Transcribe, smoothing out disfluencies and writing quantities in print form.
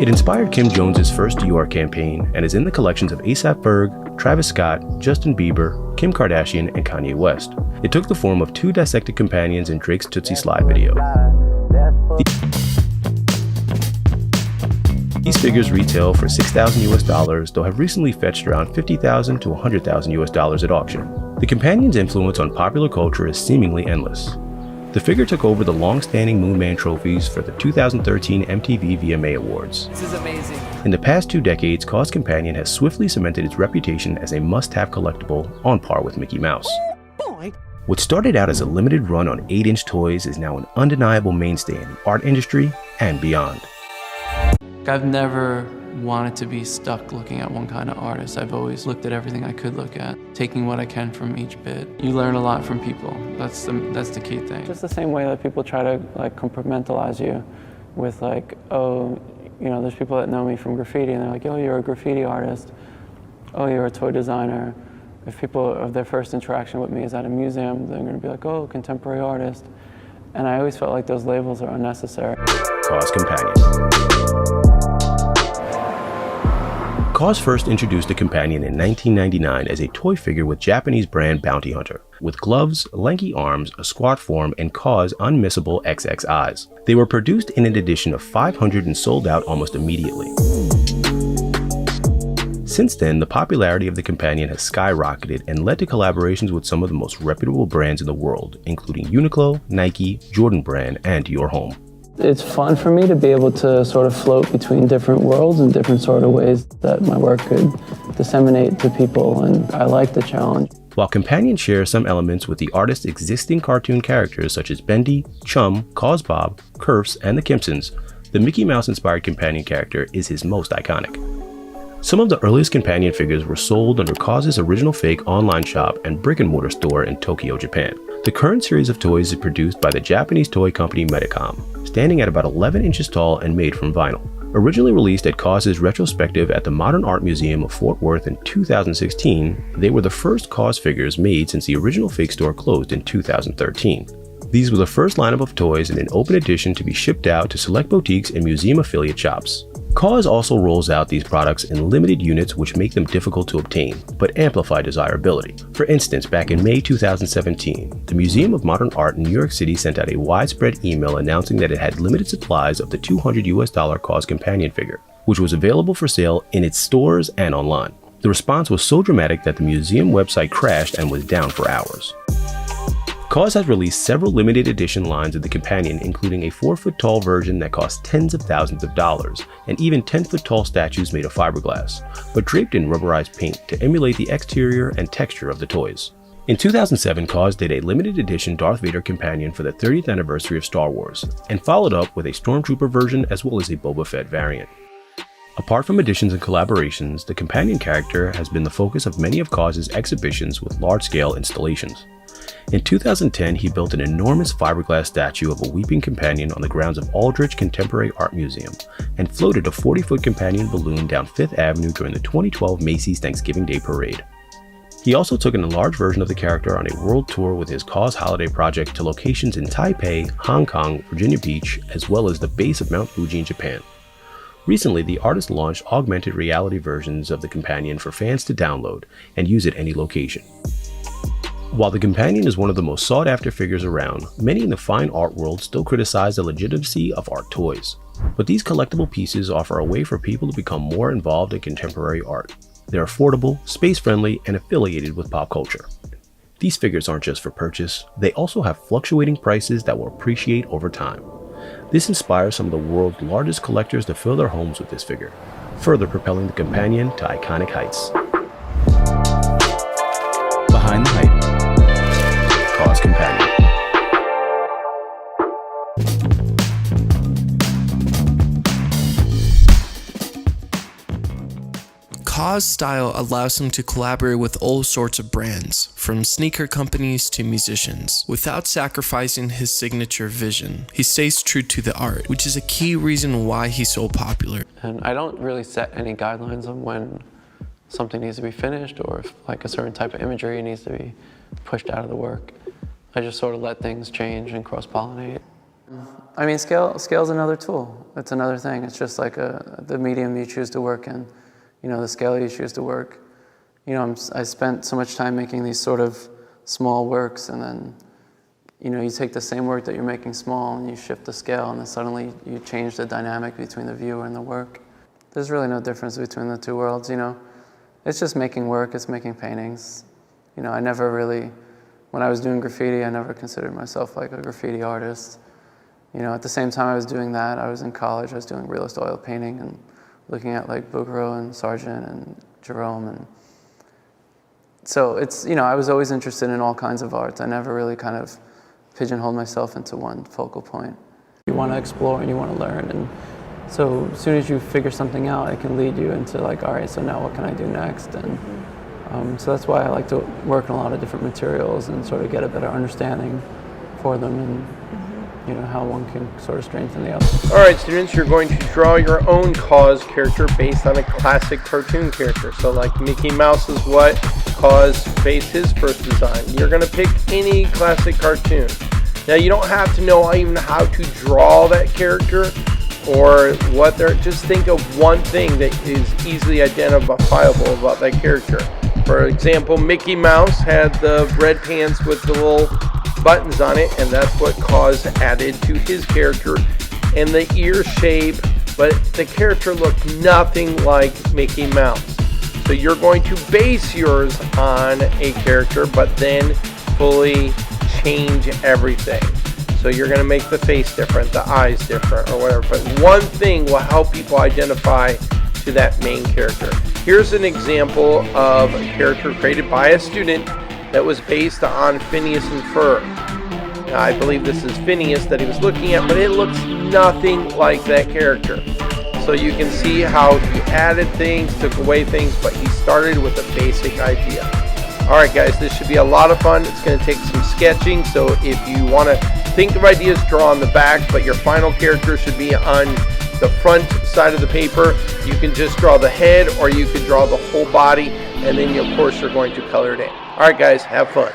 It inspired Kim Jones's first Dior campaign and is in the collections of A$AP Ferg, Travis Scott, Justin Bieber, Kim Kardashian, and Kanye West. It took the form of 2 dissected companions in Drake's Tootsie Slide video. These figures retail for $6,000 though have recently fetched around $50,000 to $100,000 at auction. The companion's influence on popular culture is seemingly endless. The figure took over the long-standing Moon Man trophies for the 2013 MTV VMA Awards. This is amazing. In the past 2 decades, Kaws Companion has swiftly cemented its reputation as a must-have collectible on par with Mickey Mouse. What started out as a limited run on 8-inch toys is now an undeniable mainstay in the art industry and beyond. I've never wanted to be stuck looking at one kind of artist. I've always looked at everything I could look at, taking what I can from each bit. You learn a lot from people. That's the key thing. Just the same way that people try to like compartmentalize you with like, oh, you know, there's people that know me from graffiti and they're like, oh, you're a graffiti artist. Oh, you're a toy designer. If people, of their first interaction with me is at a museum, they're gonna be like, oh, contemporary artist. And I always felt like those labels are unnecessary. Kaws Companion. Kaws first introduced the Companion in 1999 as a toy figure with Japanese brand Bounty Hunter, with gloves, lanky arms, a squat form, and Kaws' unmissable XX eyes. They were produced in an edition of 500 and sold out almost immediately. Since then, the popularity of the Companion has skyrocketed and led to collaborations with some of the most reputable brands in the world, including Uniqlo, Nike, Jordan Brand, and Your Home. It's fun for me to be able to sort of float between different worlds and different sort of ways that my work could disseminate to people, and I like the challenge. While Companion shares some elements with the artist's existing cartoon characters such as Bendy, Chum, Kaws Bob, Kerfs, and the Kimpsons, the Mickey Mouse-inspired Companion character is his most iconic. Some of the earliest Companion figures were sold under Kaws' original fake online shop and brick-and-mortar store in Tokyo, Japan. The current series of toys is produced by the Japanese toy company Medicom, standing at about 11 inches tall and made from vinyl. Originally released at Kaws' retrospective at the Modern Art Museum of Fort Worth in 2016, they were the first Kaws figures made since the original fake store closed in 2013. These were the first lineup of toys in an open edition to be shipped out to select boutiques and museum affiliate shops. Kaws also rolls out these products in limited units which make them difficult to obtain, but amplify desirability. For instance, back in May 2017, the Museum of Modern Art in New York City sent out a widespread email announcing that it had limited supplies of the $200 Kaws Companion figure, which was available for sale in its stores and online. The response was so dramatic that the museum website crashed and was down for hours. Kaws has released several limited edition lines of the Companion, including a 4-foot-tall version that costs tens of thousands of dollars, and even 10-foot-tall statues made of fiberglass, but draped in rubberized paint to emulate the exterior and texture of the toys. In 2007, Kaws did a limited edition Darth Vader Companion for the 30th anniversary of Star Wars, and followed up with a Stormtrooper version as well as a Boba Fett variant. Apart from editions and collaborations, the Companion character has been the focus of many of Kaws' exhibitions with large-scale installations. In 2010, he built an enormous fiberglass statue of a weeping companion on the grounds of Aldrich Contemporary Art Museum, and floated a 40-foot companion balloon down 5th Avenue during the 2012 Macy's Thanksgiving Day Parade. He also took an enlarged version of the character on a world tour with his Kaws Holiday project to locations in Taipei, Hong Kong, Virginia Beach, as well as the base of Mount Fuji in Japan. Recently, the artist launched augmented reality versions of the Companion for fans to download and use at any location. While the Companion is one of the most sought-after figures around, many in the fine art world still criticize the legitimacy of art toys. But these collectible pieces offer a way for people to become more involved in contemporary art. They're affordable, space-friendly, and affiliated with pop culture. These figures aren't just for purchase, they also have fluctuating prices that will appreciate over time. This inspires some of the world's largest collectors to fill their homes with this figure, further propelling the Companion to iconic heights. Behind the Hype. Kaws Companion. Kaws' style allows him to collaborate with all sorts of brands, from sneaker companies to musicians, without sacrificing his signature vision. He stays true to the art, which is a key reason why he's so popular. And I don't really set any guidelines on when something needs to be finished or if like a certain type of imagery needs to be pushed out of the work. I just sort of let things change and cross-pollinate. I mean, scale's another tool. It's another thing. It's just like the medium you choose to work in, the scale you choose to work. I spent so much time making these sort of small works, and then, you take the same work that you're making small and you shift the scale, and then suddenly you change the dynamic between the viewer and the work. There's really no difference between the two worlds, It's just making work, it's making paintings. I never really, when I was doing graffiti, I never considered myself like a graffiti artist. At the same time I was doing that, I was in college, I was doing realist oil painting and looking at like Bouguereau and Sargent and Jerome. And so it's, I was always interested in all kinds of art. I never really kind of pigeonholed myself into one focal point. You want to explore and you want to learn. And so as soon as you figure something out, it can lead you into like, all right, so now what can I do next? And so that's why I like to work on a lot of different materials and sort of get a better understanding for them, and how one can sort of strengthen the other. All right, students, you're going to draw your own Kaws character based on a classic cartoon character. So like Mickey Mouse is what Kaws based his first design. You're going to pick any classic cartoon. Now you don't have to know even how to draw that character or what they're, just think of one thing that is easily identifiable about that character. For example, Mickey Mouse had the red pants with the little buttons on it, and that's what Kaws added to his character, and the ear shape, but the character looked nothing like Mickey Mouse. So you're going to base yours on a character, but then fully change everything. So you're going to make the face different, the eyes different, or whatever, but one thing will help people identify to that main character. Here's an example of a character created by a student that was based on Phineas and Ferb. Now, I believe this is Phineas that he was looking at, but it looks nothing like that character. So you can see how he added things, took away things, but he started with a basic idea. Alright guys, this should be a lot of fun. It's going to take some sketching, so if you want to think of ideas, draw on the back, but your final character should be on the front side of the paper. You can just draw the head, or you can draw the whole body, and then of course you're going to color it in. Alright guys, have fun.